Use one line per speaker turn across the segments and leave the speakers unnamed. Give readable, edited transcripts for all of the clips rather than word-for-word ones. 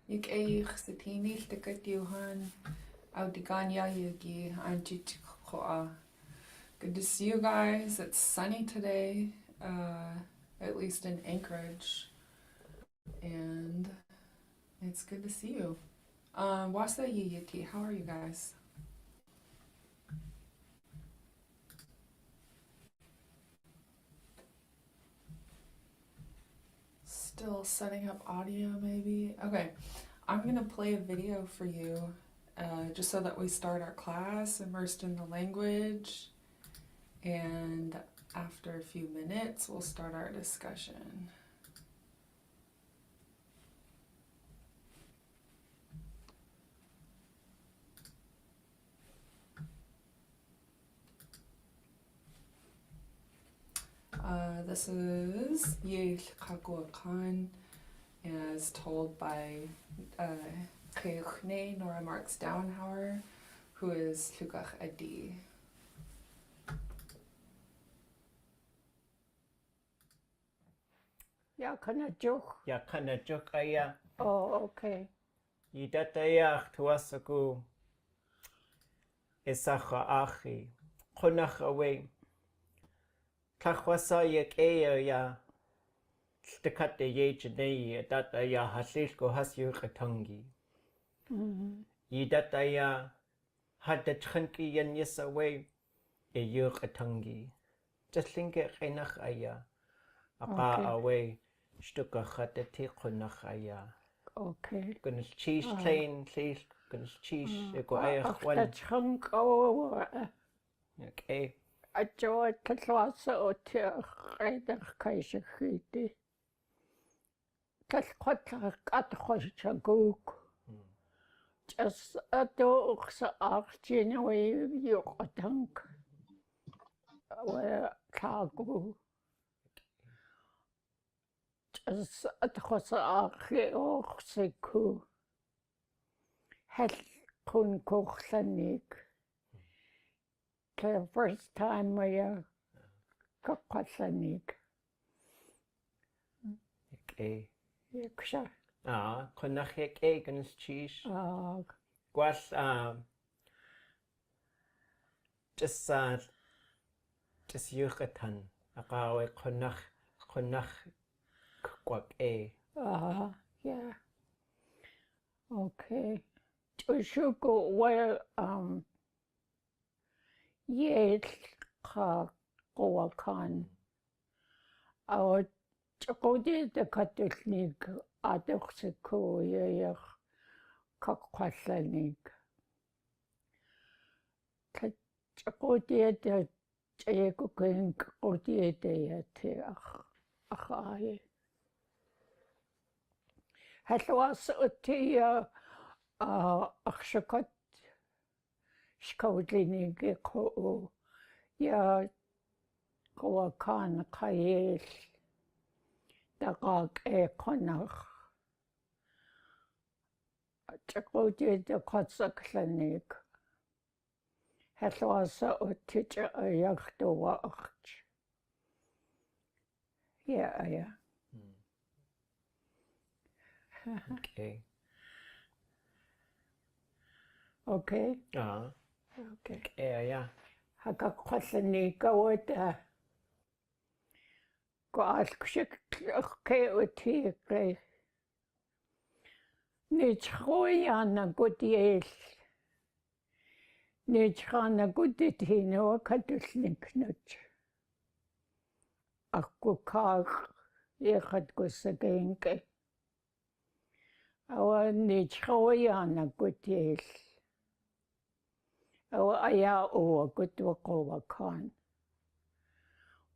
Ik eich sa tíniil de go dúhan out the ganya yugi anjit koa. Good to see you guys. It's sunny today, at least in Anchorage, and it's good to see you. Wasa yiti, how are you guys? Still setting up audio maybe? Okay, I'm gonna play a video for you just so that we start our class immersed in the language, and after a few minutes we'll start our discussion. This is Yil Kakua Khan as told by Keuchne Nora Marks Downhauer, who is Lukach Adi.
Yakana juk aya.
Oh, okay.
Yidataya tuasaku isacha achi. Kunach away. Tachwasa yak ya. Stikat de yejane that ya hasishko hasyu katangi. Yidataya had the chunky yan yes away a yukatangi. Just think it enach aya. Aka away. Stuka hatati kunach aya.
Okay.
Gonna cheese plain, please. Gonna cheese. Go one.
That's hunk over.
Okay.
I joined the class out here. I Kaiser Hiti. That's what I got a gook. Just a dog, January, you a dunk. Where Tagu. Just a Hosa or Seku. Had kun kochsanik. The first time we kochsanik.
Okay.
Yaksha.
Konach gonna cheese. Was just yucatan. Akawe konach kwak
Yeah. Okay. Should go where yes ka goakan. Our chokodi the Catholic adoxiko yeh kakwasanik. Chokodi the chayakukin kodi the achaye. Haswas utia akshakot shkaudlinig ko ya goakan kayel dagag konach chakodi the kotsaklanik haswas utia yaktowa ach yeah.
Okay.
Okay.
Okay. Yeah.
Haka kwasanika wata. Ko askshik ke uti ke. Nichroyana gutiel. Nichrana gutitino katusniknut. Akku kag yekhat kusagenke. Awa nichroyana gutiel. Awa aya owa gutwa kowakan.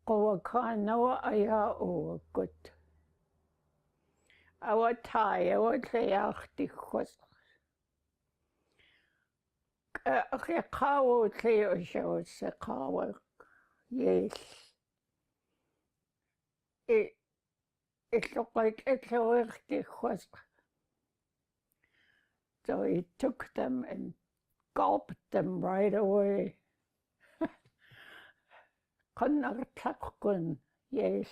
Kowakan awa aya owa gut. Awa tai awa tleachti khos. Kawo tleo shaw se kawa. Yes. It looked like it's tleachti khos. So he took them and gulped them right away. Konartakun, yes.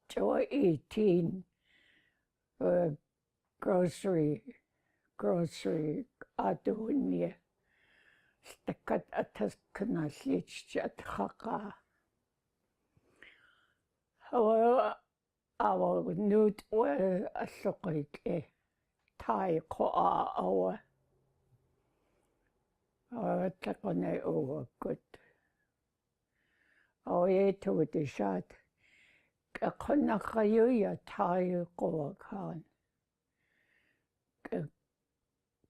Joy 18, grocery adunya stakat atas knaslich athaqa awa nut we asloqit tai qoa awa tlaqone over good awe to the shot qonna khayu ya tai qoa khan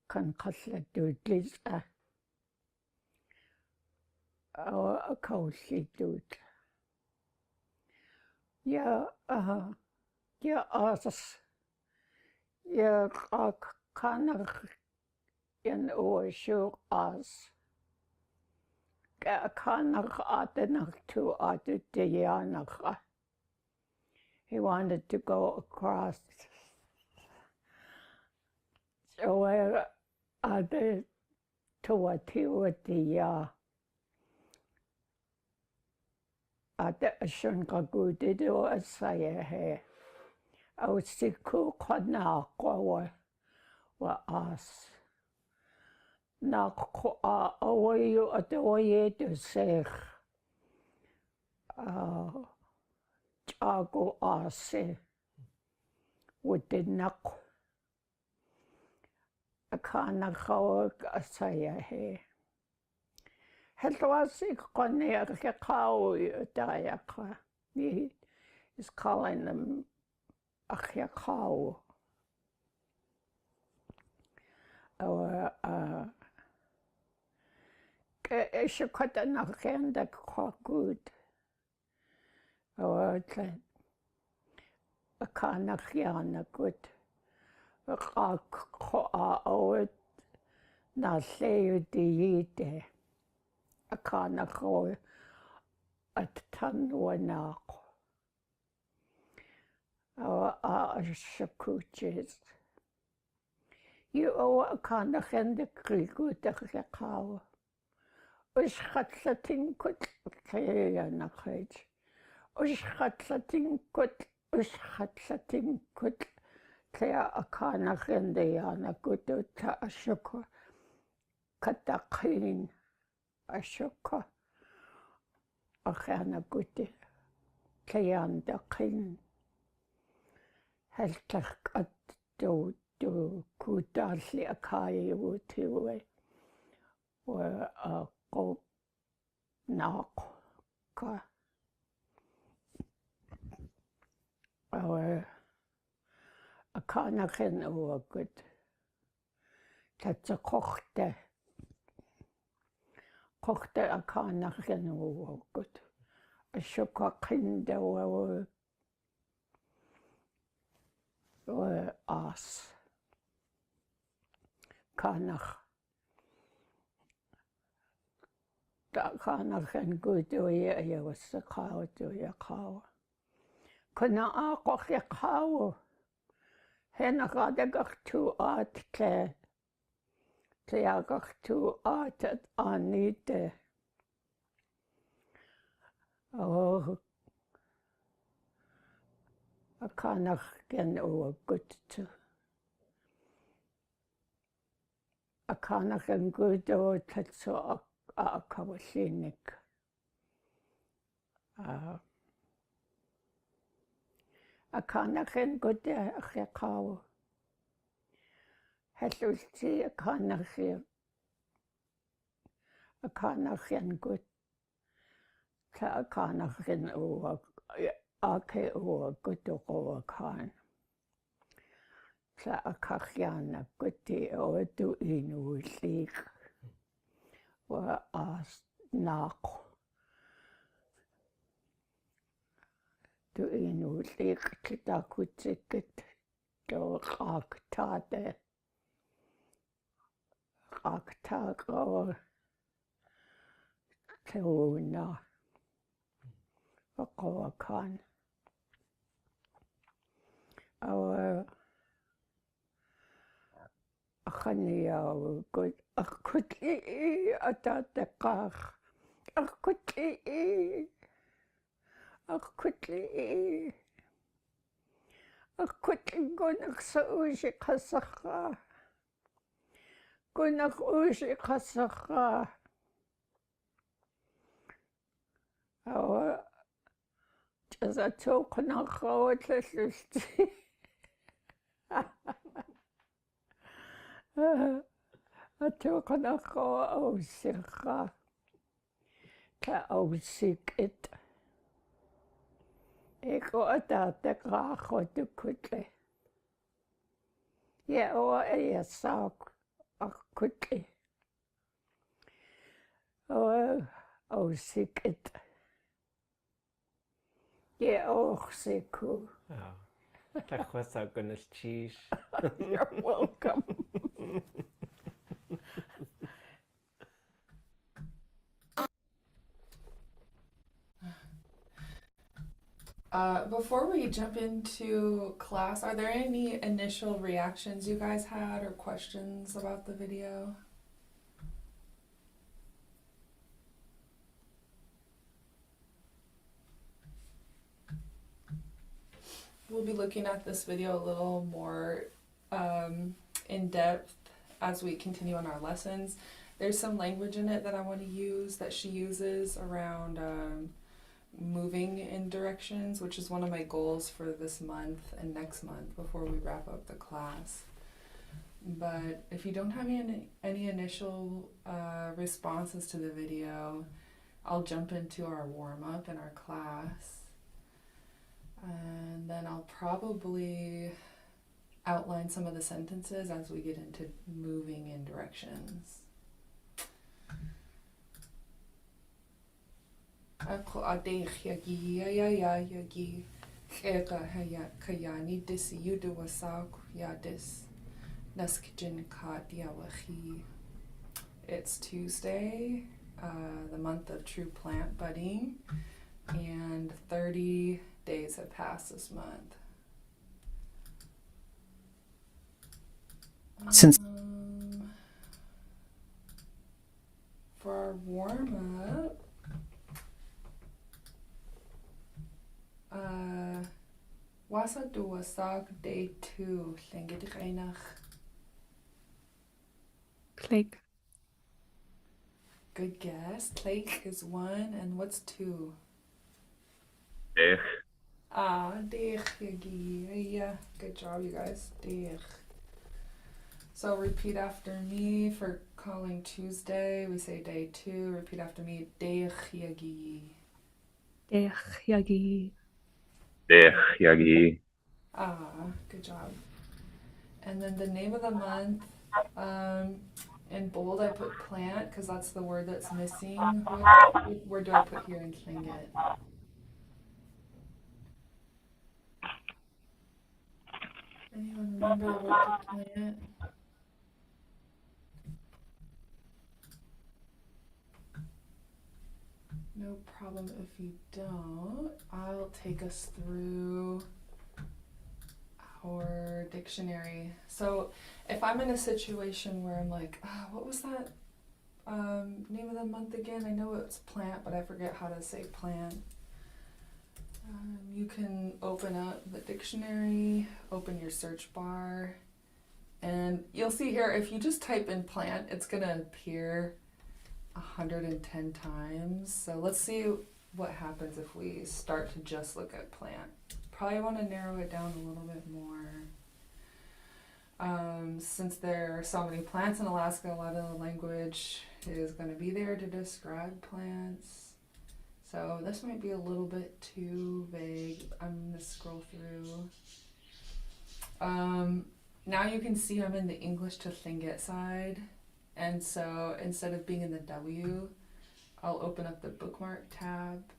kan qasla dudlis a kawsi dud ya asas ya kana yan o shu as kana atenak to atutiyanakha. He wanted to go across. So where ade tuwati wati ade ashunkagude do asaya he. Ausiku qana qawa wa as. Na qoa awayu atawaye to sekh. Chago ase wutinak. Akana khawak asaya he. Helwasi qane akhaw dayakha. He is calling them akhaw. Or shukata nakhenda khakut. Or akana khiana good. Awet na leyu diite akana kho at tan wanak shakuches you akana khende kriku takhakaw ush khatlatin kut khaya nakhaj ush khatlatin kut Kaya akana khendeyana kutu ta ashuka katakin ashuka akana kutu kayan dakin heltak at do kutali akai utiwe wa ko nak ka akana khen o good. That's a kochte akana khen o good. A shuka kinde o as kanach. Da kana khen good o ye was a cow to your cow. Kuna a koch ya cow. Hen radagach tu at kleagach tu at anite. Oh, a kanach gen o good to. A kanach en good o tatso a kawasinik. A kanach en good a chekaw. Hellusti a kanach en good. Ta a kanach en o ake o good o kan. Ta a kachiana good o du inu lik. Wa as nak. Du inu lik kita kutikit. Do raktade. Raktag o teuna. Wa kan. Our Khania good a quickly at the car. A quickly Akkutlingkunak sa usi kasakha. Kunak usi kasakha. Awa jaza tokunak kawatlasulti. Atokunak kawa ausikha. Ka ausikit. Eko atatakha khotukutli. Ja, oa ei saak akkutli. Oa ausikit. Ja, oorsiku.
Tachwasa gunnel cheese.
You're welcome.
Before we jump into class, are there any initial reactions you guys had or questions about the video? We'll be looking at this video a little more in depth as we continue on our lessons. There's some language in it that I want to use that she uses around moving in directions, which is one of my goals for this month and next month before we wrap up the class. But if you don't have any initial responses to the video, I'll jump into our warm-up in our class. And then I'll probably outline some of the sentences as we get into moving in directions. Ako ade yagi ya yagi ega haya kayani dis yudu wasak yadis naskjin kat yawahi. It's Tuesday, the month of true plant budding, and 30 days have passed this month.
Since
for our warm-up, wasa duwasak day 2, Lingit Class.
click
Good guess. Plate is 1, and what's 2?
Deeg.
Deeg yagi. Yeah, good job, you guys. Deeg. So repeat after me for calling Tuesday. We say day 2. Repeat after me. Deeg yagi.
yagi
Deeg yagi.
Good job. And then the name of the month, in bold I put plant because that's the word that's missing. What word do I put here in Tlingit? Anyone remember the word for plant? No problem if you don't. I'll take us through our dictionary. So if I'm in a situation where I'm like, what was that name of the month again? I know it's plant, but I forget how to say plant. You can open up the dictionary, open your search bar, and you'll see here, if you just type in plant, it's gonna appear 110 times. So let's see what happens if we start to just look at plant. Probably want to narrow it down a little bit more. Since there are so many plants in Alaska, a lot of the language is going to be there to describe plants. So this might be a little bit too vague. I'm going to scroll through. Now you can see I'm in the English to Tlingit side. And so instead of being in the W, I'll open up the bookmark tab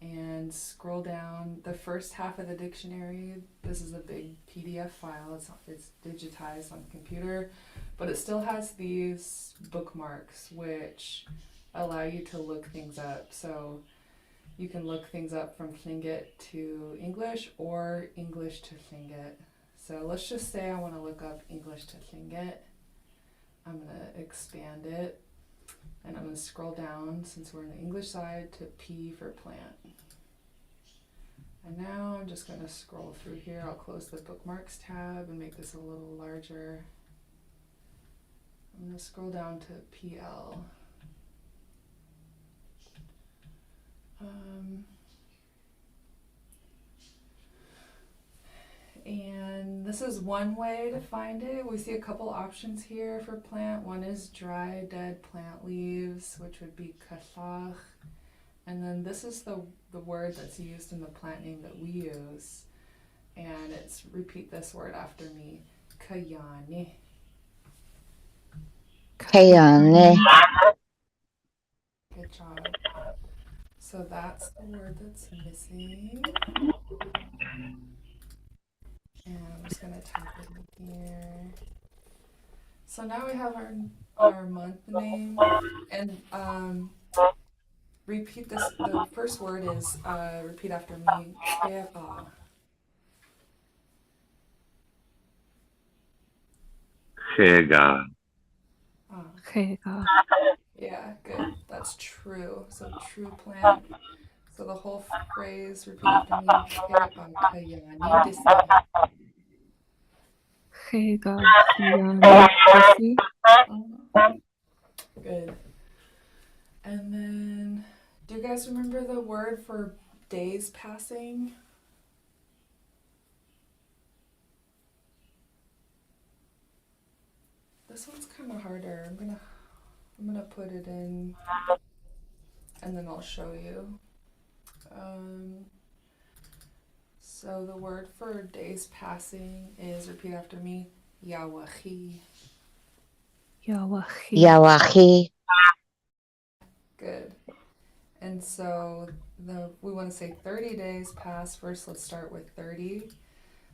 and scroll down the first half of the dictionary. This is a big PDF file. It's digitized on the computer, but it still has these bookmarks which allow you to look things up. So you can look things up from Tlingit to English or English to Tlingit. So let's just say I want to look up English to Tlingit. I'm going to expand it, and I'm going to scroll down, since we're on the English side, to P for plant. And now I'm just going to scroll through here. I'll close the bookmarks tab and make this a little larger. I'm going to scroll down to PL. And this is one way to find it. We see a couple options here for plant. One is dry, dead plant leaves, which would be kathach. And then this is the word that's used in the plant name that we use. And it's, repeat this word after me, kayani.
Kayane.
Good job. So that's the word that's missing. And I'm just going to type it in here. So now we have our month name. And repeat this. The first word is, repeat after me, kera.
Chega.
Yeah, good. That's true. So true plant. So the whole phrase, repeat after me, kayani disi. Good. And then, do you guys remember the word for days passing? This one's kind of harder. I'm gonna put it in, and then I'll show you. So the word for days passing is, repeat after me, yawachi.
Yawahi.
Good. And so we want to say 30 days pass. First, let's start with 30.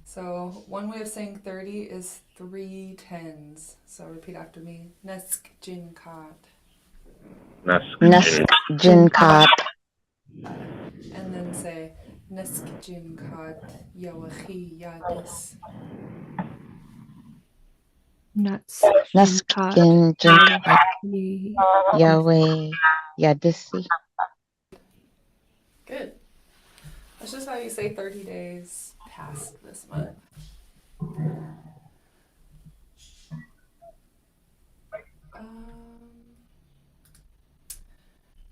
So one way of saying 30 is 3 tens. So repeat after me, nesk jin kat.
Nask Jinkat.
And then say, nesk jin kat yawachi yadis.
Nask Jinkat. Yahweh Yadisi.
Good. That's just how you say 30 days past this month.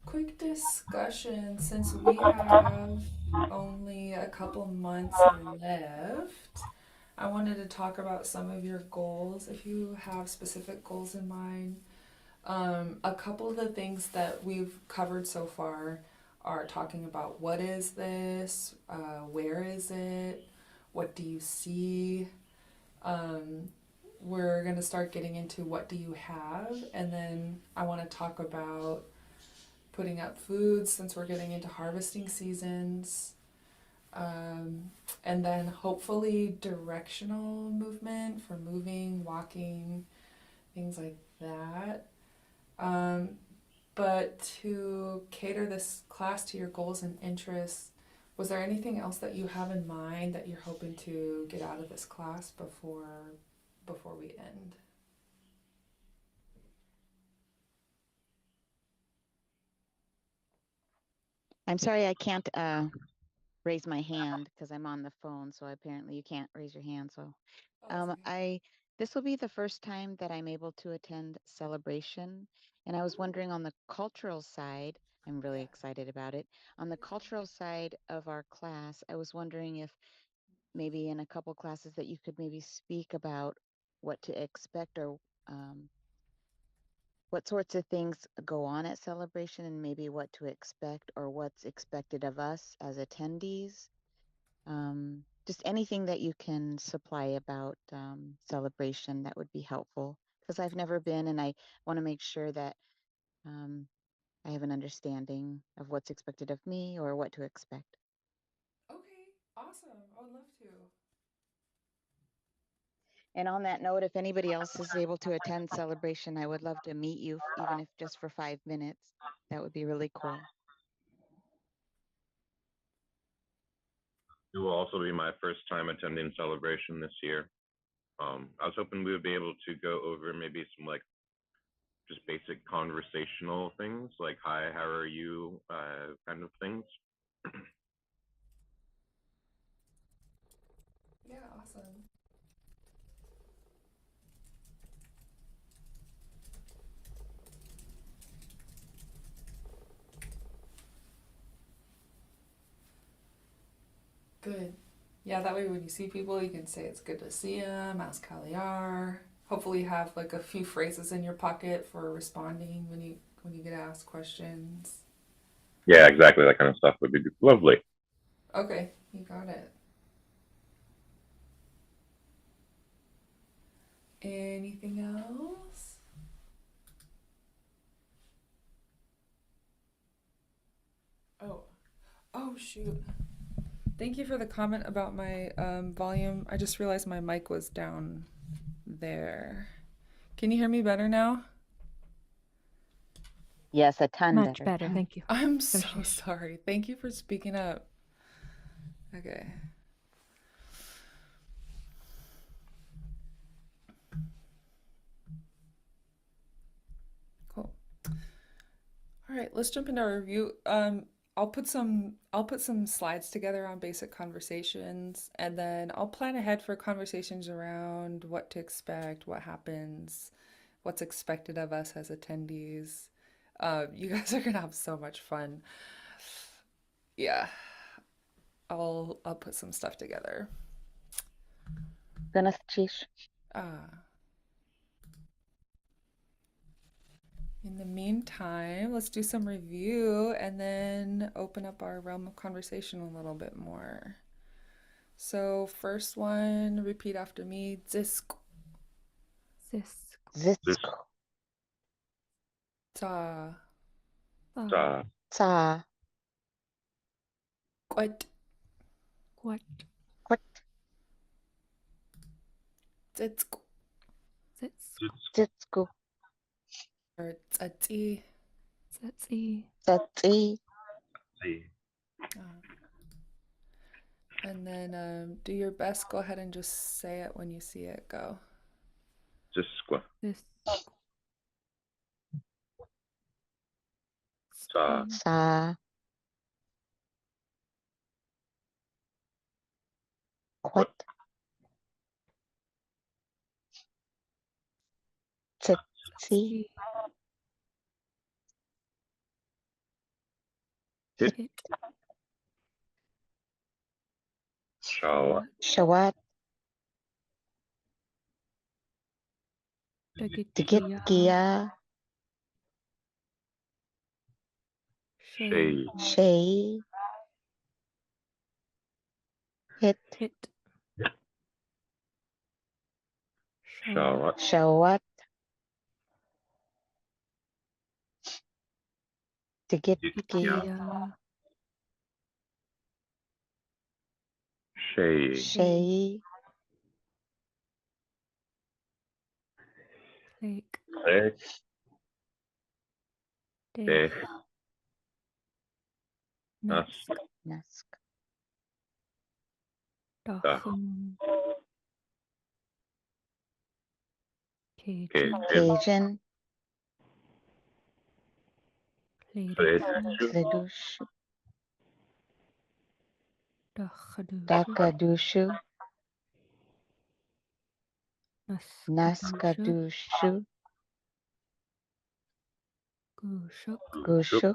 Quick discussion, since we have only a couple months left, I wanted to talk about some of your goals if you have specific goals in mind. A couple of the things that we've covered so far are talking about what is this, where is it, what do you see. We're going to start getting into what do you have, and then I want to talk about putting up foods since we're getting into harvesting seasons. And then hopefully directional movement for moving, walking, things like that. But to cater this class to your goals and interests, was there anything else that you have in mind that you're hoping to get out of this class before we end?
I'm sorry I can't raise my hand because I'm on the phone, so apparently you can't raise your hand. So this will be the first time that I'm able to attend celebration. And I was wondering on the cultural side, I'm really excited about it. On the cultural side of our class, I was wondering if maybe in a couple classes that you could maybe speak about what to expect or what sorts of things go on at celebration and maybe what to expect or what's expected of us as attendees. Just anything that you can supply about celebration that would be helpful because I've never been and I want to make sure that I have an understanding of what's expected of me or what to expect.
Okay, awesome. I would love to.
And on that note, if anybody else is able to attend celebration, I would love to meet you, even if just for 5 minutes. That would be really cool.
It will also be my first time attending celebration this year. I was hoping we would be able to go over maybe some like just basic conversational things like hi, how are you, kind of things.
Yeah, awesome. Good. Yeah, that way when you see people, you can say it's good to see them, ask how they are. Hopefully you have like a few phrases in your pocket for responding when you get asked questions.
Yeah, exactly. That kind of stuff would be lovely.
Okay, you got it. Anything else? Oh shoot. Thank you for the comment about my volume. I just realized my mic was down there. Can you hear me better now?
Yes, a ton
Much
better.
better, thank you.
I'm so sorry. Thank you for speaking up. Okay. Cool. All right, let's jump into our review. I'll put some slides together on basic conversations, and then I'll plan ahead for conversations around what to expect, what happens, what's expected of us as attendees. You guys are gonna have so much fun. Yeah, I'll put some stuff together. In the meantime, let's do some review and then open up our realm of conversation a little bit more. So first one, repeat after me. Zisk.
Zisk.
Zisk.
Ta.
Ta.
Quat.
Quat.
Quat.
Zitsk.
Zitsku.
Or tsatsi.
Tsatsi.
Tsatsi.
And then do your best. Go ahead and just say it when you see it. Go.
Ziskwa. Sa.
Sa. Quat. Tsitsi.
Hit. Shawat.
Tigitkia.
Shay.
Shay. Hit.
Shawat.
Shawat. Tigitkia.
Shay.
Shay.
Lake.
Dech.
Nask.
Nask.
Dachun.
Cajun.
Fledushu.
Dakadushu. Naskadushu. Gushuk.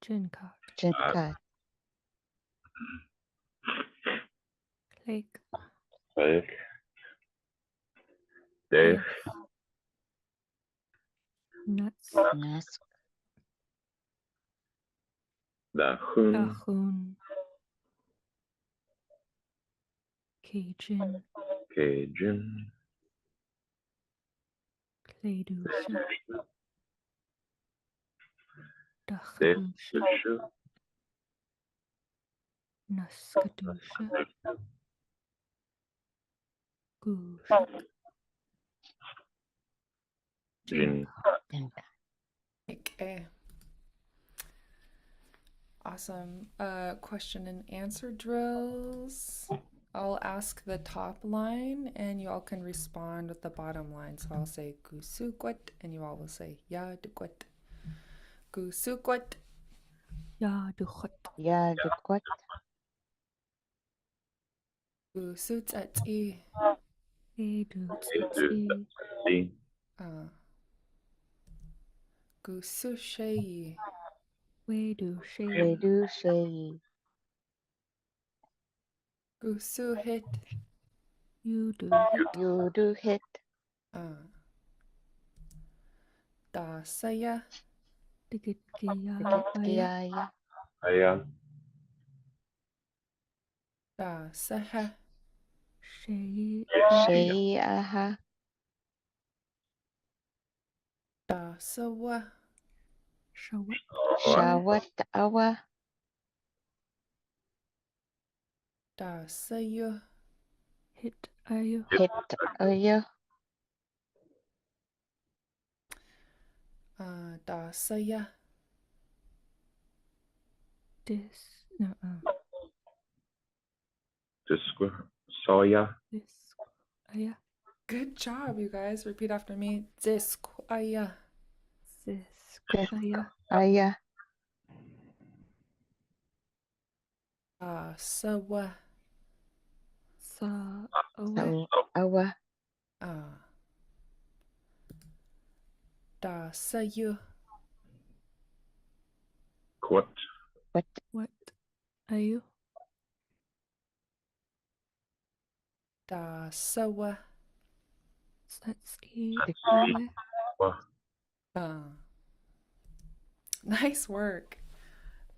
Jinkat.
Lake.
Dech.
Nuts.
Nask.
Dachun. Cajun. Cledusha. Dachadusha. Naskadusha. Gushak. Jinkat.
Okay. Awesome. Question and answer drills. I'll ask the top line and you all can respond with the bottom line. So I'll say gusukwat and you all will say yadukwat. Gusukwat.
Yadukwat.
Yadukwat.
Gusutati.
Edutsi.
Gusushei.
Wedushe.
Redu Shei.
Gusuhit.
Yudu hit.
Yudu Hit.
Dasaya.
Digitgiyaya.
Giyaya.
Aya.
Dasaha.
Shei.
Shei Aha.
Dasawa.
Shawat.
Shawat Awa.
Dasayu.
Hit ayu.
Hit Aya.
Dasaya.
Dis. No.
Disqua. Soya.
Dis. Aya.
Good job, you guys. Repeat after me. Disquaya.
Sis.
Dis
Aya.
Aya.
Dasawa.
Sa. Awe.
So Awa.
Dasayu.
Quat.
What?
What ayu.
Dasawa.
Satsi. Awe.
Nice work.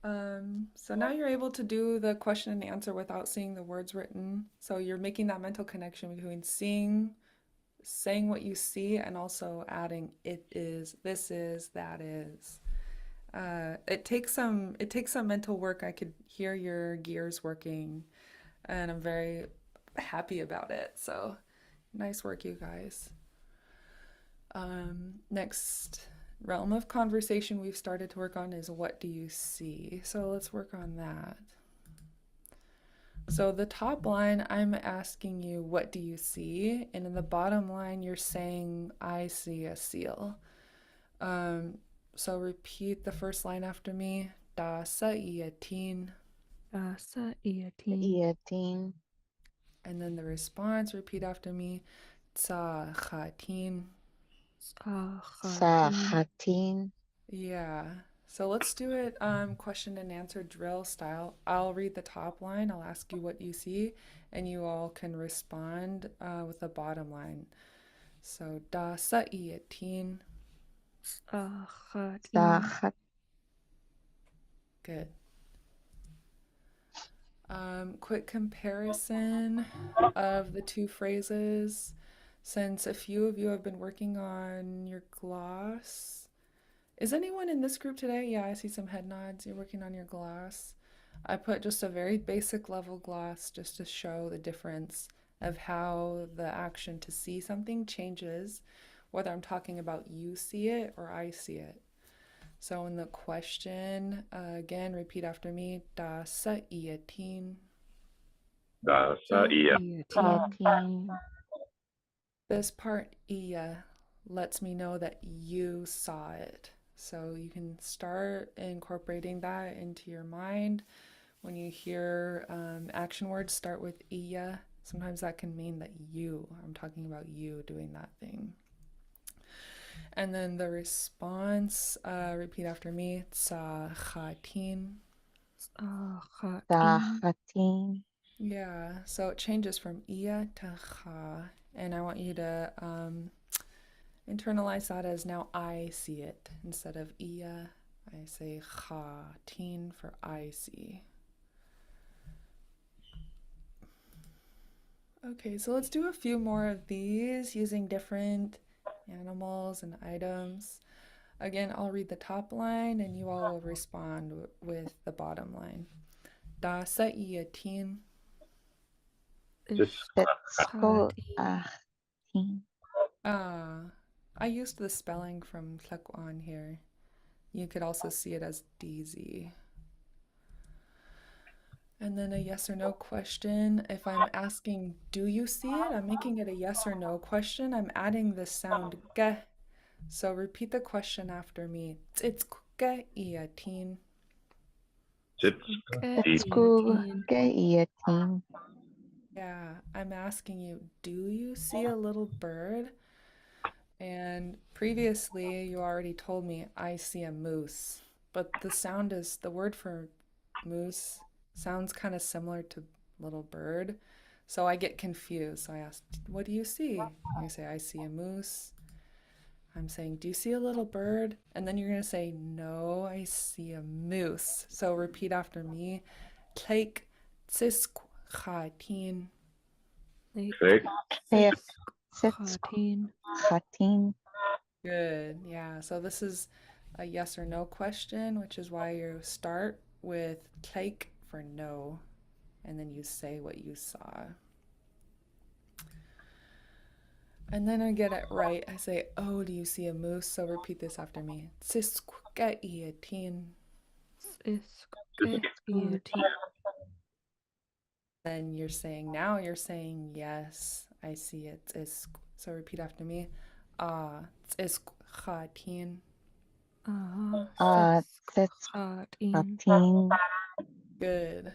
So now you're able to do the question and answer without seeing the words written. So you're making that mental connection between saying what you see, and also adding it is, this is, that is. It takes some mental work. I could hear your gears working, and I'm very happy about it. So nice work, you guys. Next realm of conversation we've started to work on is what do you see? So let's work on that. So the top line, I'm asking you, what do you see? And in the bottom line, you're saying, I see a seal. So repeat the first line after me. Da sa iatin.
Sa iatin.
Iatin.
And then the response, repeat after me. Tsa khatin.
Sa
Sa
khatin.
Hatin.
Yeah. So let's do it question and answer drill style. I'll read the top line. I'll ask you what you see, and you all can respond with the bottom line. So da sa iatin.
Sa
Sa
khatin.
Hat.
Good. Quick comparison of the two phrases. Since a few of you have been working on your gloss. Is anyone in this group today? Yeah, I see some head nods. You're working on your gloss. I put just a very basic level gloss just to show the difference of how the action to see something changes, whether I'm talking about you see it or I see it. So in the question, again, repeat after me. Da sa iatin.
Da sa iya.
Iatin.
This part, iya, lets me know that you saw it. So you can start incorporating that into your mind. When you hear action words start with iya, sometimes that can mean that I'm talking about you doing that thing. And then the response, repeat after me. Tsa khatin.
Sa
Sa
khatin.
Hatin.
Yeah, so it changes from iya to kha. And I want you to internalize that as now I see it. Instead of iya, I say khatin for I see. Okay, so let's do a few more of these using different animals and items. Again, I'll read the top line and you all will respond with the bottom line. Da sa iatin.
Setsko
Khatin.
Ahin.
I used the spelling from Tlekuan here. You could also see it as DZ. And then a yes or no question. If I'm asking, do you see it? I'm making it a yes or no question. I'm adding the sound ge. So repeat the question after me. Tsitske iatin.
Setsko Ge Iatin.
Yeah, I'm asking you, do you see a little bird? And previously, you already told me I see a moose, but the word for moose sounds kind of similar to little bird. So I get confused. So I asked, what do you see? You say, I see a moose. I'm saying, do you see a little bird? And then you're going to say, no, I see a moose. So repeat after me. Take tsisk khatin.
Lake
Click.
Click.
Khatin.
Khatin.
Good. Yeah. So this is a yes or no question, which is why you start with take for no, and then you say what you saw. And then I get it right. I say, oh, do you see a moose? So repeat this after me. Tsiskukaiatin.
Isk
Then you're saying, yes, I see it. So repeat after me. Tsiskukhatin.
That's
Khatin.
Khatin.
Good.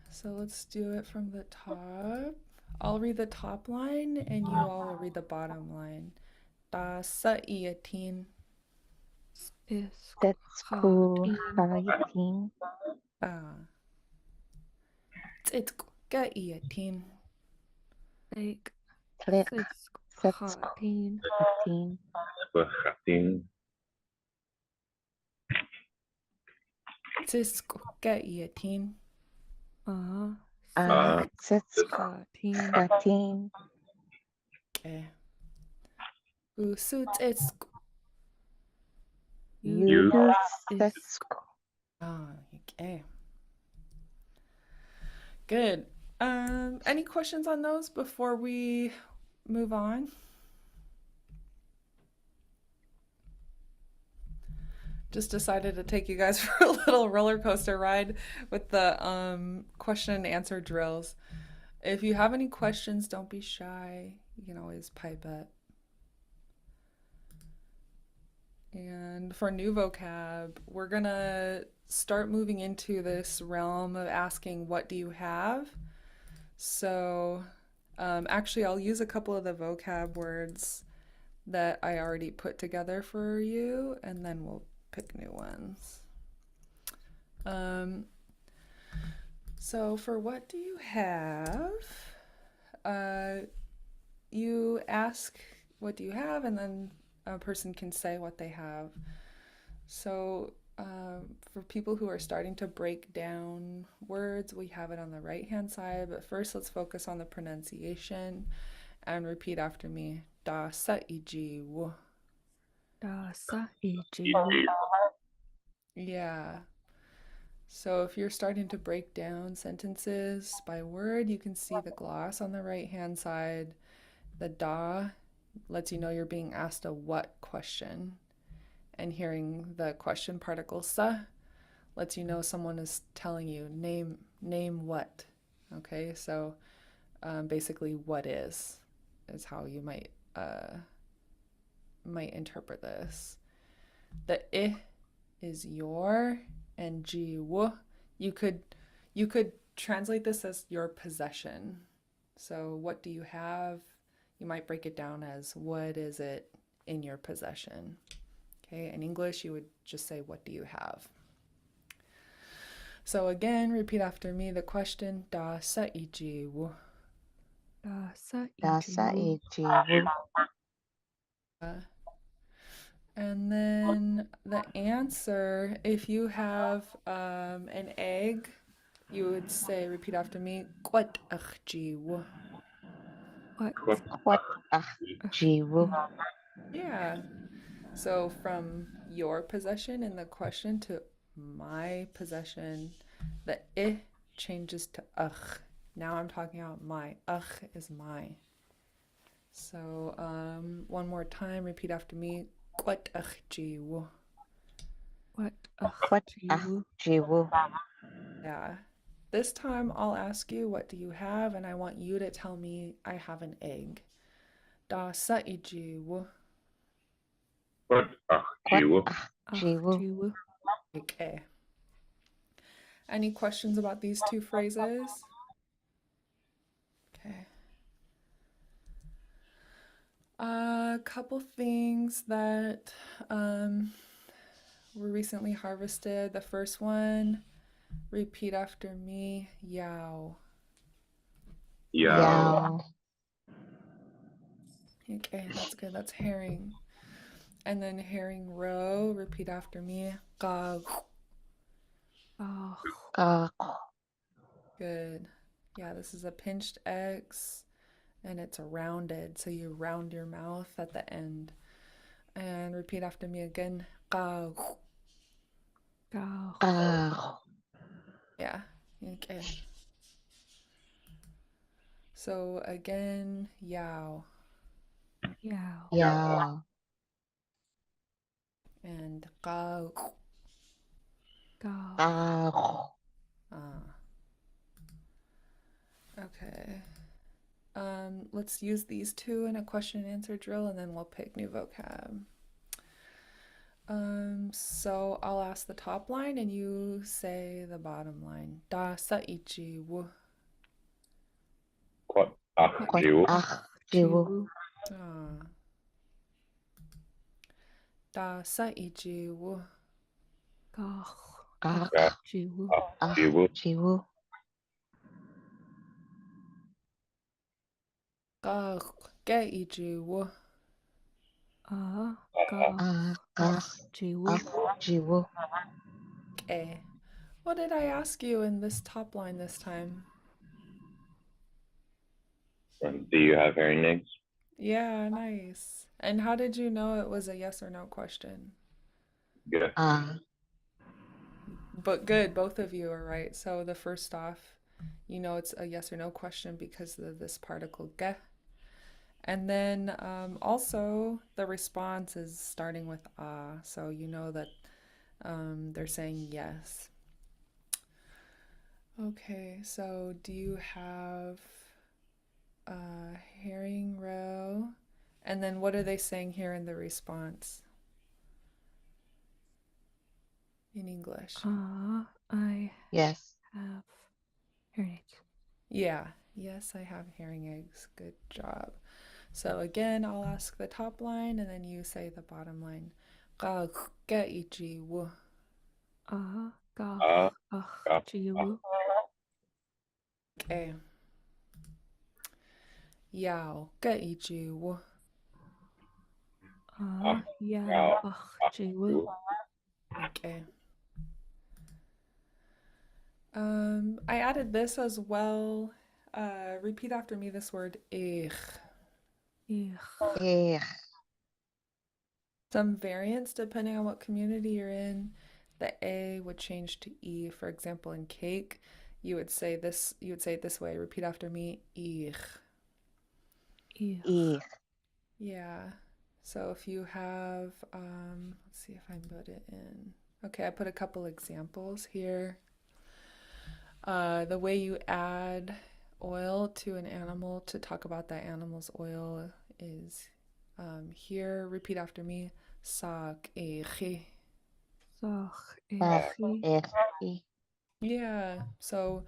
So let's do it from the top. I'll read the top line and you all will read the bottom line. Da sa iatin.
Isk
That's cool.
Khatin.
Khatin.
Tsitk ka iatin.
Lake
Click. That's
Khatin.
Khatin.
Khatin.
Tsisk ka iatin.
That's
Khatin.
Khatin.
Okay. Usu tsisk.
You
Isk
that's
Okay. Good. Any questions on those before we move on? Just decided to take you guys for a little roller coaster ride with the question and answer drills. If you have any questions, don't be shy. You can always pipe up. And for new vocab, we're gonna start moving into this realm of asking, what do you have? So actually, I'll use a couple of the vocab words that I already put together for you, and then we'll pick new ones. So for what do you have? You ask, what do you have? And then a person can say what they have. So for people who are starting to break down words, we have it on the right-hand side. But first, let's focus on the pronunciation and repeat after me. Da sa iji wu.
Da sa iji.
Yeah. So if you're starting to break down sentences by word, you can see the gloss on the right-hand side. The da lets you know you're being asked a what question. And hearing the question particle sa lets you know someone is telling you name what. Okay, so basically what is how you might interpret this. The I is your, and ji wu. You could translate this as your possession. So what do you have? You might break it down as what is it in your possession. Okay, in English you would just say what do you have? So again, repeat after me the question. Da sa iji wu.
Da sa
Dasa
iji.
Ijiwu.
And then the answer, if you have an egg, you would say, repeat after me, Kwat wu.
What Jiwu.
Yeah. So from your possession in the question to my possession, the I changes to ugh. Now I'm talking about my. Ugh is my. So one more time, repeat after me. Kwat wu.
What
What
Jiwu.
Jiwu.
Yeah. This time I'll ask you, what do you have? And I want you to tell me, I have an egg. Da sa iji wu.
What? Jiwu.
Jiwu.
Jiwu.
Okay. Any questions about these two phrases? Okay. A couple things that were recently harvested. The first one, repeat after me, yao.
Yao.
Okay, that's good. That's herring. And then herring roe, repeat after me, ka. Good. Yeah, this is a pinched X and it's rounded, so you round your mouth at the end. And repeat after me again, ka. Yeah, okay. So again, yao.
Yao.
And ka.
Gao.
Okay. Let's use these two in a question and answer drill and then we'll pick new vocab. So I'll ask the top line and you say the bottom line. Da sa ichi wu.
Quat jiu.
Jiwu.
Da sa ichi wu.
Jiwu.
Jiu.
Ga ge ichi wu.
Jiwu.
Okay. What did I ask you in this top line this time?
Do you have herring eggs?
Yeah, nice. And how did you know it was a yes or no question?
Good.
But good, both of you are right. So the first off, you know it's a yes or no question because of this particle ge. And then also the response is starting with ah, so you know that they're saying yes. Okay, so do you have herring roe? And then what are they saying here in the response? In English.
I
Yes.
have herring eggs.
Yeah, yes, I have herring eggs. Good job. So again, I'll ask the top line and then you say the bottom line. Ga ge ichi wu.
Jiwu.
Okay. Yao ge ichi wu.
Jiwu.
Okay. I added this as well. Repeat after me this word, ich. Some variants depending on what community you're in. The A would change to E. For example, in cake, you would say it this way. Repeat after me, ich. Yeah. So if you have, let's see if I put it in. Okay, I put a couple examples here. The way you add oil to an animal to talk about that animal's oil is here. Repeat after me. Sak echi. Yeah. So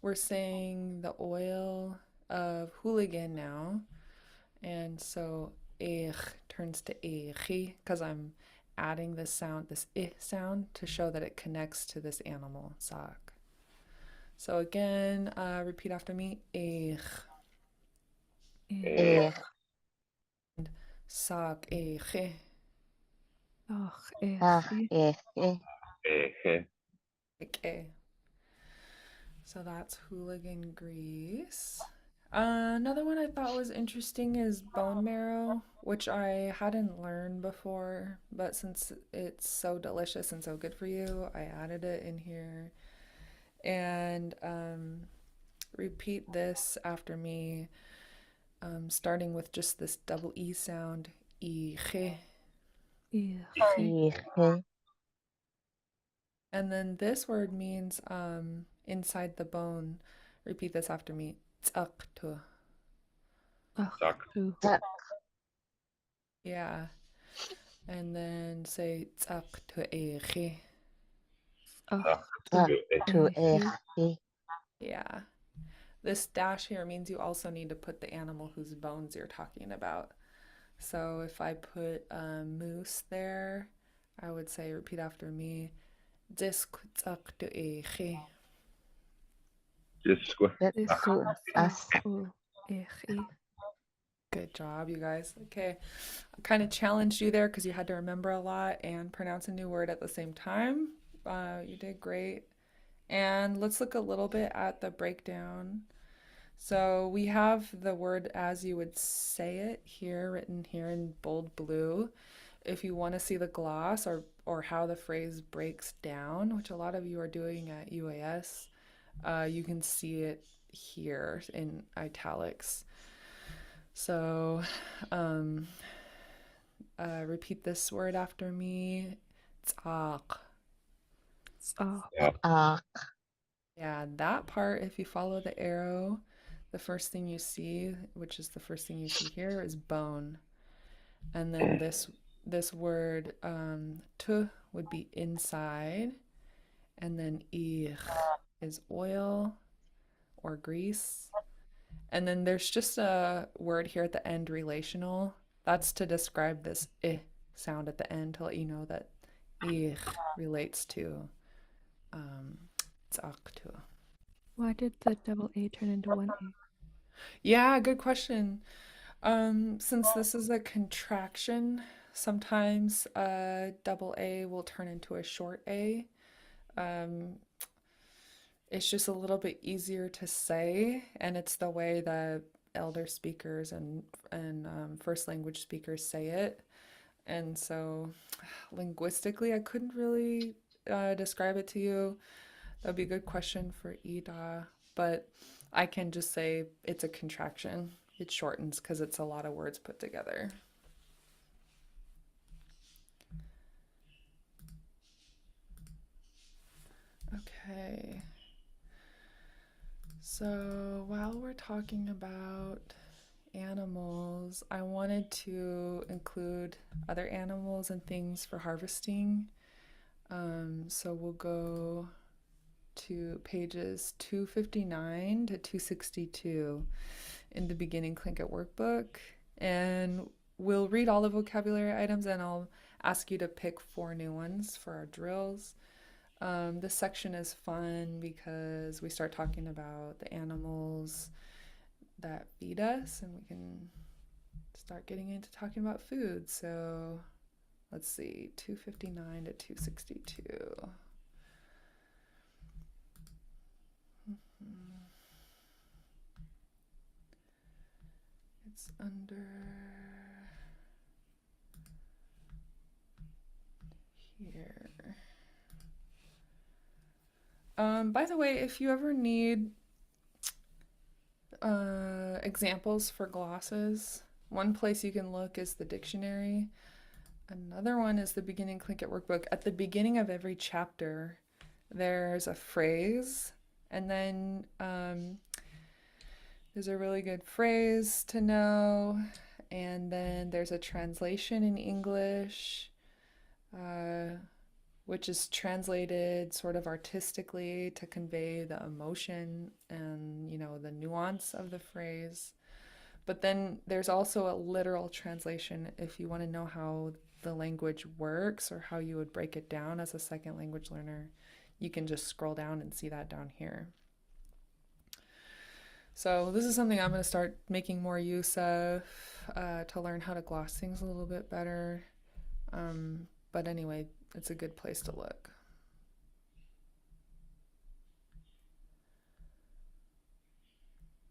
we're saying the oil of hooligan now. And so ich turns to echi because I'm adding this sound, this I sound, to show that it connects to this animal, sak. So again, repeat after me, ich. And sak echi. Okay. So that's hooligan grease. Another one I thought was interesting is bone marrow, which I hadn't learned before, but since it's so delicious and so good for you, I added it in here. And repeat this after me, starting with just this double E sound, ich. And then this word means inside the bone. Repeat this after me, tsaktu. Yeah. And then say tsaktu echi.
to
Yeah. This dash here means you also need to put the animal whose bones you're talking about. So if I put a moose there, I would say, repeat after me, Disqutsaktuechi.
Just
Good job, you guys. Okay, I kind of challenged you there because you had to remember a lot and pronounce a new word at the same time. You did great. And let's look a little bit at the breakdown. So we have the word as you would say it here, written here in bold blue. If you want to see the gloss or how the phrase breaks down, which a lot of you are doing at UAS, you can see it here in italics. So repeat this word after me. Tzak. Yeah, that part, if you follow the arrow, the first thing you see, which is the first thing you see here, is bone. And then this word tu would be inside, and then ich is oil or grease. And then there's just a word here at the end, relational. That's to describe this I sound at the end to let you know that ich relates to tzaktu.
Why did the double A turn into one A?
Yeah, good question. Since this is a contraction, sometimes a double A will turn into a short A. It's just a little bit easier to say, and it's the way that elder speakers and first language speakers say it. And so linguistically, I couldn't really describe it to you. That would be a good question for Ida, but I can just say it's a contraction. It shortens because it's a lot of words put together. Okay. So while we're talking about animals, I wanted to include other animals and things for harvesting. So we'll go to pages 259 to 262 in the beginning Tlingit workbook. And we'll read all the vocabulary items and I'll ask you to pick 4 new ones for our drills. This section is fun because we start talking about the animals that feed us and we can start getting into talking about food. So let's see, 259 to 262. It's under here. By the way, if you ever need examples for glosses, one place you can look is the dictionary. Another one is the beginning Tlingit workbook. At the beginning of every chapter, there's a phrase, and then there's a really good phrase to know, and then there's a translation in English, which is translated sort of artistically to convey the emotion and, the nuance of the phrase. But then there's also a literal translation if you want to know how the language works or how you would break it down as a second language learner. You can just scroll down and see that down here. So this is something I'm going to start making more use of to learn how to gloss things a little bit better. But anyway, it's a good place to look.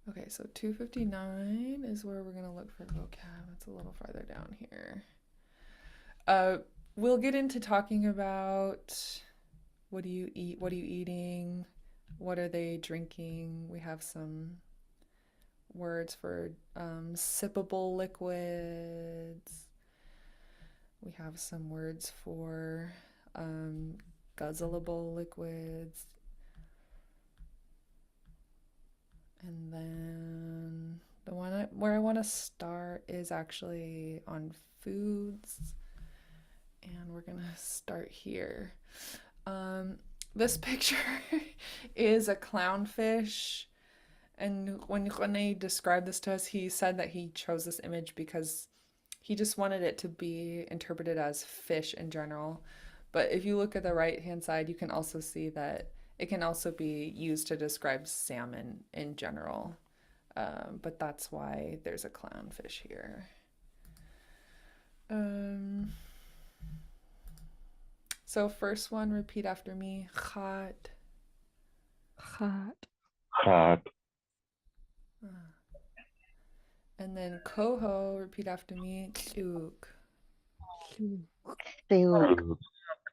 Okay, so 259 is where we're going to look for vocab. It's a little farther down here. We'll get into talking about what do you eat, what are you eating, what are they drinking. We have some words for sippable liquids. We have some words for guzzleable liquids. And then the one where I want to start is actually on foods. And we're going to start here. this picture is a clownfish. And when Rene described this to us, he said that he chose this image because he just wanted it to be interpreted as fish in general. But if you look at the right-hand side, you can also see that it can also be used to describe salmon in general. But that's why there's a clownfish here. So first one, repeat after me. Chat.
Chat.
Chat.
And then coho, repeat after me. Tuk.
Tuk.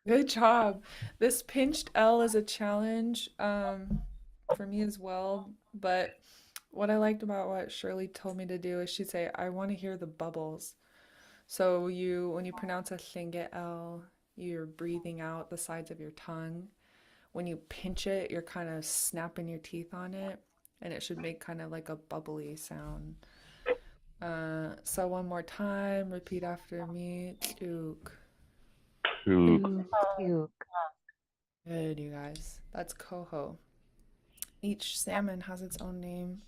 Good job. This pinched L is a challenge for me as well. But what I liked about what Shirley told me to do is she'd say, I want to hear the bubbles. So when you pronounce a Lingit L, you're breathing out the sides of your tongue. When you pinch it, you're kind of snapping your teeth on it, and it should make kind of like a bubbly sound. So one more time, repeat after me. Tuk.
Tuk.
Tuk.
Good, you guys. That's coho. Each salmon has its own name.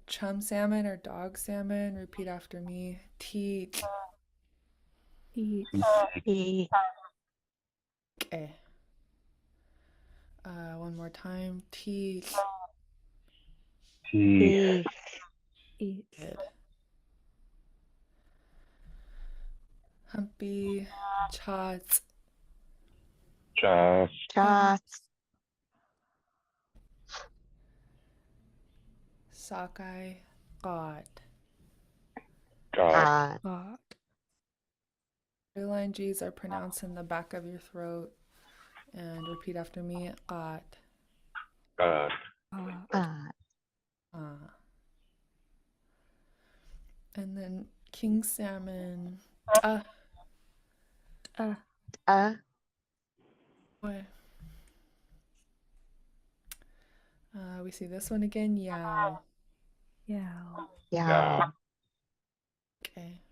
Chum salmon or dog salmon, repeat after me. Teat.
Eat.
Eat.
Okay. One more time. Teat.
Teeth.
Eat.
Good. Humpy. Chats.
Just.
Just.
Sockeye. God.
God.
God.
Underline G's are pronounced in the back of your throat. And repeat after me. God.
God.
God.
And then king salmon. Boy. We see this one again. Yow.
Yow.
Yow.
Okay.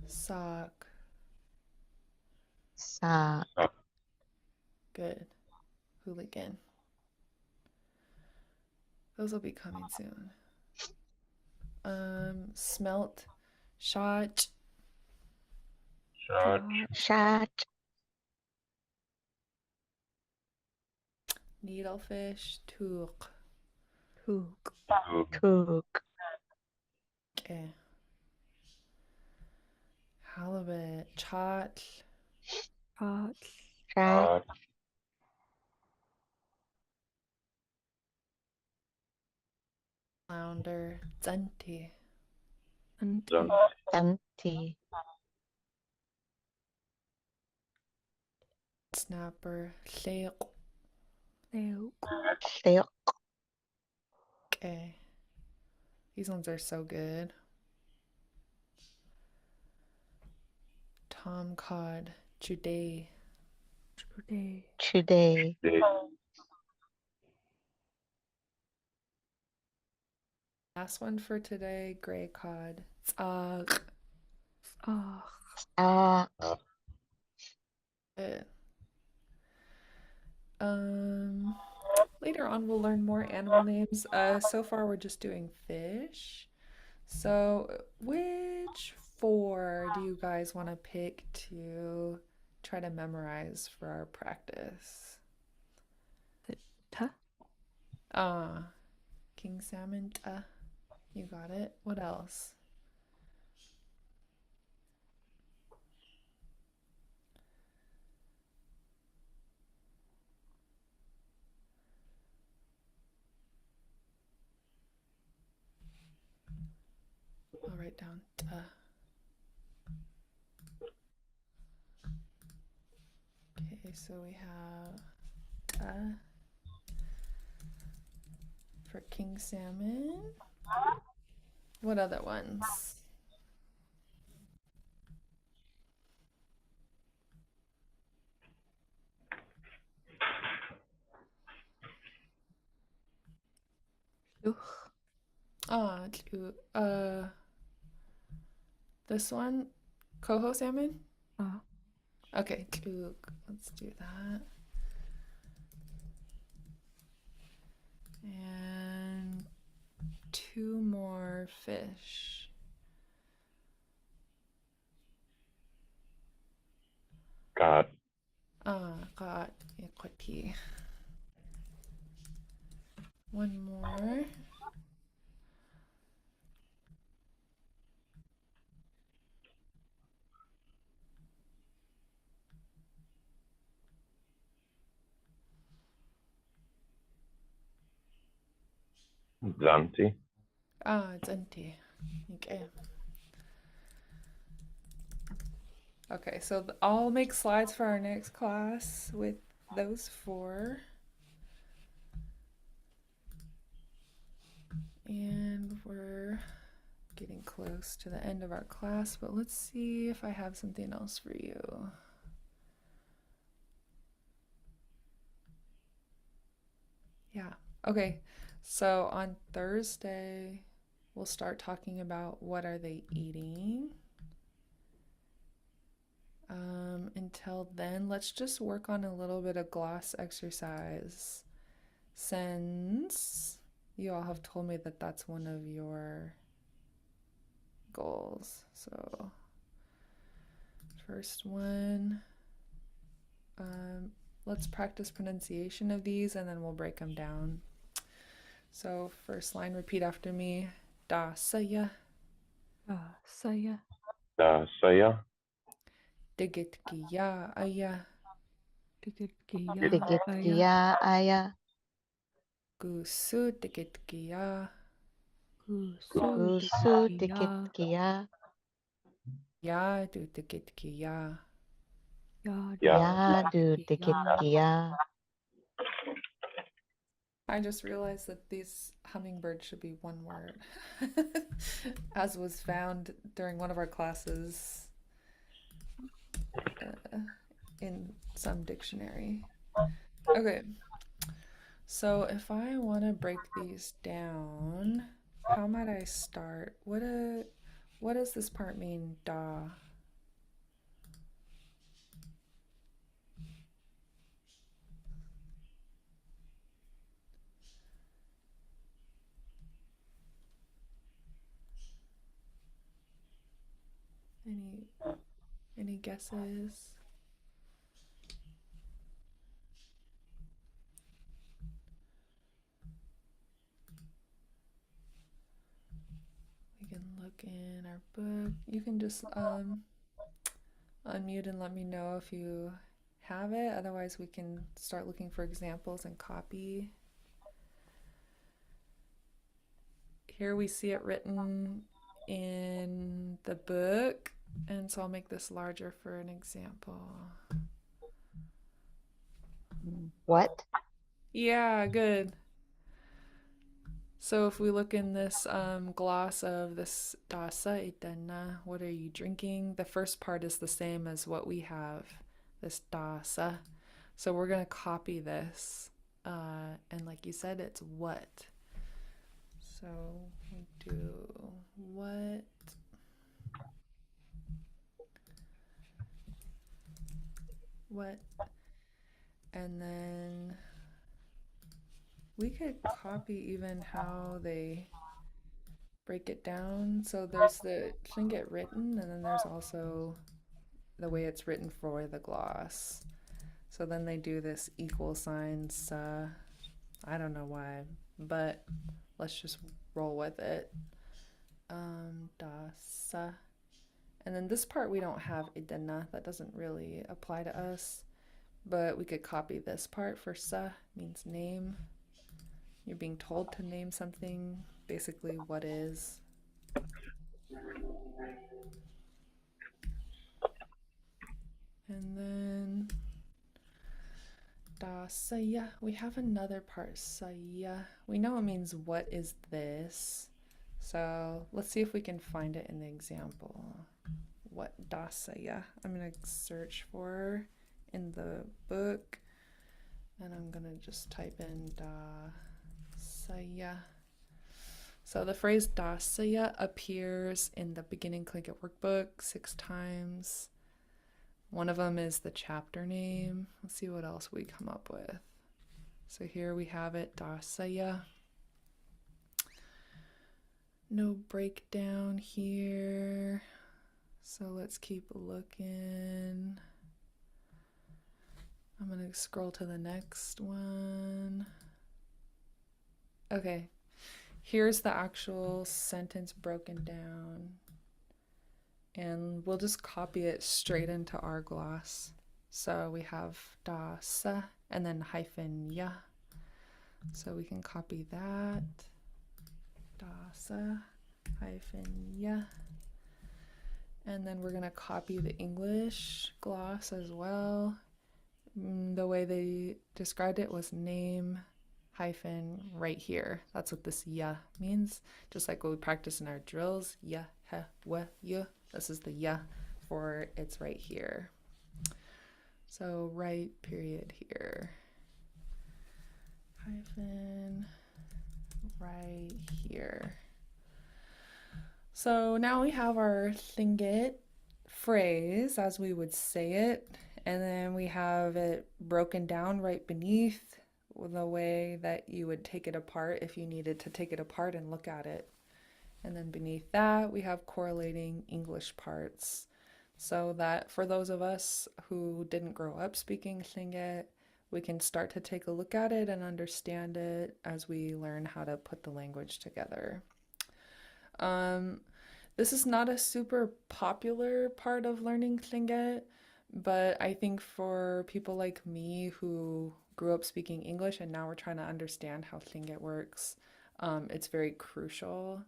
Sock.
Sock.
Good. Hooligan. Those will be coming soon. Smelt. Shot.
Shot.
Shot.
Needlefish. Tuk.
Tuk.
Tuk.
Okay. Halibut. Chot.
Chat.
Chat.
Flounder. Zenti.
Anti.
Empty.
Snapper. Leuk.
Leuk.
Leuk.
Okay. These ones are so good. Tomcod. Juday.
Today.
Today.
Last one for today. Gray cod. Tsag.
Ah.
Good. Later on we'll learn more animal names. So far we're just doing fish. So which 4 do you guys want to pick to try to memorize for our practice?
Ta.
King salmon. You got it. What else? I'll write down. Okay, so we have for king salmon. What other ones?
Luch.
Ah, This one, coho salmon?
Ah.
Okay, let's do that. And 2 more fish.
Got.
Got equity. 1 more.
Zanti.
It's empty. Okay. Okay, so I'll make slides for our next class with those 4. And we're getting close to the end of our class, but let's see if I have something else for you. Yeah, okay. So on Thursday, we'll start talking about what are they eating. Until then, let's just work on a little bit of gloss exercise since you all have told me that that's one of your goals. So first one, let's practice pronunciation of these and then we'll break them down. So first line, repeat after me. Da saya.
Saya.
Da saya.
Digit giya aya.
Digit giya aya.
Digitkia aya.
Gusu digit giya.
Gusu
Gusu
digit giya.
digitkia.
Ya du digit giya.
Yadu digitkia.
I just realized that these hummingbirds should be one word, as was found during one of our classes in some dictionary. Okay, so if I want to break these down, how might I start? What does this part mean, da? Any guesses? We can look in our book. You can just unmute and let me know if you have it. Otherwise, we can start looking for examples and copy. Here we see it written in the book, and so I'll make this larger for an example.
What?
Yeah, good. So if we look in this gloss of this dasa itana, what are you drinking? The first part is the same as what we have, this dasa. So we're going to copy this. And like you said, it's what. So we do what. What. And then we could copy even how they break it down. So there's the Lingit written, and then there's also the way it's written for the gloss. So then they do this equal sign, sa. I don't know why, but let's just roll with it. Da, sa. And then this part we don't have idana, that doesn't really apply to us, but we could copy this part for sa, means name. You're being told to name something, basically what is. And then da saya, we have another part, saya. We know it means what is this. So let's see if we can find it in the example. What da saya? I'm gonna search for in the book, and I'm gonna just type in da saya. So the phrase dasaya appears in the beginning Tlingit workbook 6 times. One of them is the chapter name. Let's see what else we come up with. So here we have it, dasaya. No breakdown here. So let's keep looking. I'm going to scroll to the next one. Okay. Here's the actual sentence broken down. And we'll just copy it straight into our gloss. So we have da sa and then hyphen ya. So we can copy that. Da sa hyphen ya. And then we're going to copy the English gloss as well. The way they described it was name hyphen right here. That's what this ya means. Just like what we practice in our drills. Ya, he, wa, yu. This is the ya for it's right here. So right period here. Hyphen right here. So now we have our Tlingit phrase as we would say it. And then we have it broken down right beneath the way that you would take it apart if you needed to take it apart and look at it. And then beneath that, we have correlating English parts. So that for those of us who didn't grow up speaking Tlingit, we can start to take a look at it and understand it as we learn how to put the language together. This is not a super popular part of learning Tlingit, but I think for people like me who grew up speaking English and now we're trying to understand how Tlingit works, it's very crucial.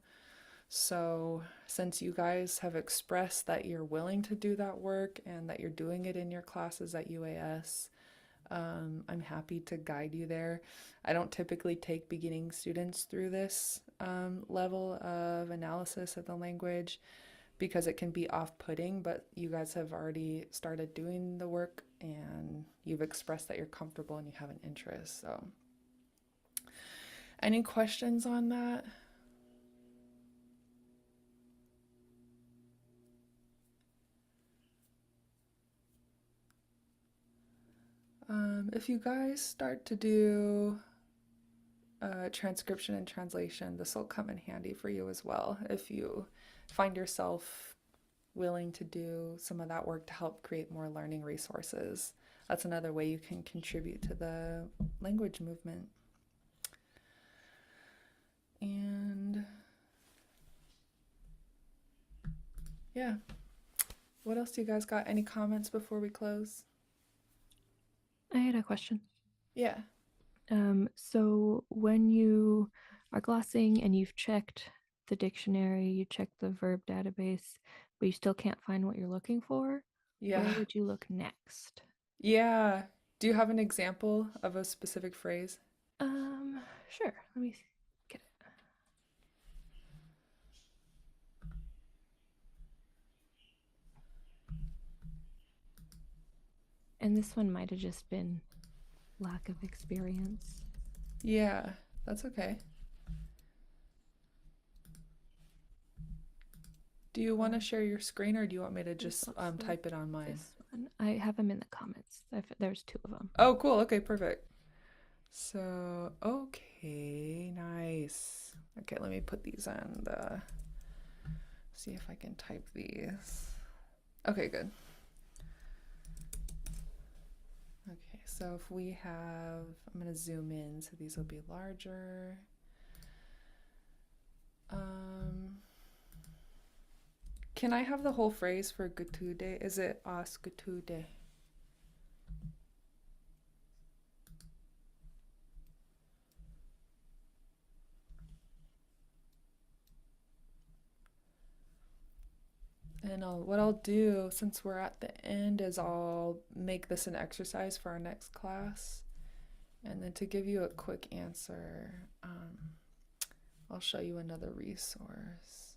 So since you guys have expressed that you're willing to do that work and that you're doing it in your classes at UAS, I'm happy to guide you there. I don't typically take beginning students through this level of analysis of the language because it can be off-putting, but you guys have already started doing the work and you've expressed that you're comfortable and you have an interest. So any questions on that? If you guys start to do transcription and translation, this will come in handy for you as well if you find yourself willing to do some of that work to help create more learning resources. That's another way you can contribute to the language movement. And yeah, what else do you guys got? Any comments before we close?
I had a question.
Yeah.
So when you are glossing and you've checked the dictionary, you checked the verb database, but you still can't find what you're looking for,
Yeah.
where would you look next?
Yeah. Do you have an example of a specific phrase?
Sure. Let me get it. And this one might have just been lack of experience.
Yeah, that's okay. Do you want to share your screen or do you want me to just type it on mine?
This one. I have them in the comments. There's 2 of them.
Oh, cool. Okay, perfect. So, okay, nice. Okay, let me put these on the, see if I can type these. Okay, good. Okay, so if we have, I'm going to zoom in so these will be larger. Can I have the whole phrase for gutude? Is it as gutude? And what I'll do, since we're at the end, is I'll make this an exercise for our next class. And then to give you a quick answer, I'll show you another resource.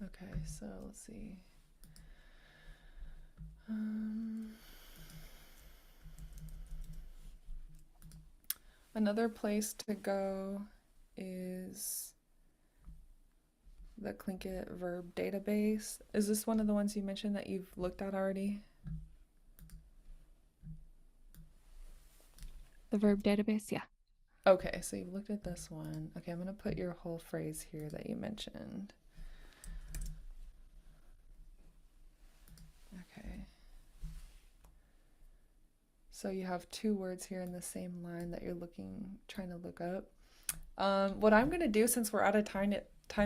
Okay, so let's see. Another place to go is the Lingit verb database. Is this one of the ones you mentioned that you've looked at already?
The verb database, yeah.
Okay, so you've looked at this one. Okay, I'm going to put your whole phrase here that you mentioned. Okay. So you have two words here in the same line that you're trying to look up. What I'm going to do, since we're out of time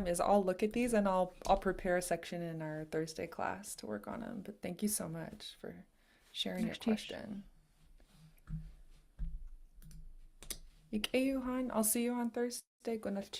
is I'll look at these and I'll prepare a section in our Thursday class to work on them. But thank you so much for sharing your question. Ik Johan, I'll see you on Thursday. Good night.